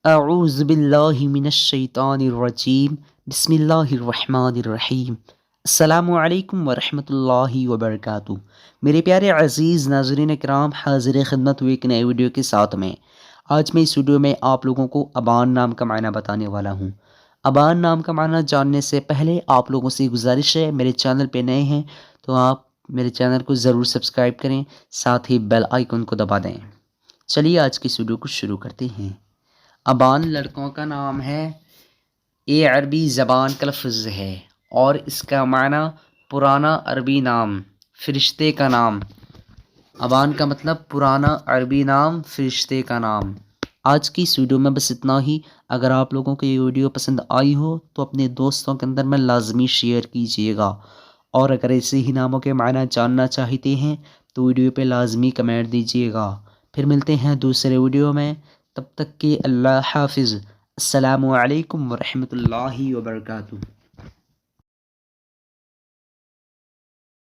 اعوذ باللہ من الشیطان الرجیم بسم اللہ الرحمن الرحیم السلام علیکم ورحمۃ اللہ وبرکاتہ۔ میرے پیارے عزیز ناظرین کرام، حاضر خدمت ہوئے ایک نئے ویڈیو کے ساتھ میں آج میں اس ویڈیو میں آپ لوگوں کو ابان نام کا معنی بتانے والا ہوں۔ ابان نام کا معنی جاننے سے پہلے آپ لوگوں سے گزارش ہے، میرے چینل پہ نئے ہیں تو آپ میرے چینل کو ضرور سبسکرائب کریں، ساتھ ہی بیل آئیکن کو دبا دیں۔ چلیے آج کی اس ویڈیو کو شروع کرتے ہیں۔ ابان لڑکوں کا نام ہے، یہ عربی زبان کا لفظ ہے اور اس کا معنی پرانا عربی نام، فرشتے کا نام۔ ابان کا مطلب پرانا عربی نام، فرشتے کا نام۔ آج کی اس ویڈیو میں بس اتنا ہی۔ اگر آپ لوگوں کو یہ ویڈیو پسند آئی ہو تو اپنے دوستوں کے اندر میں لازمی شیئر کیجیے گا، اور اگر ایسے ہی ناموں کے معنی جاننا چاہتے ہیں تو ویڈیو پہ لازمی کمنٹ دیجیے گا۔ پھر ملتے ہیں دوسرے ویڈیو میں، تب تک کہ اللہ حافظ۔ السلام علیکم ورحمۃ اللہ وبرکاتہ۔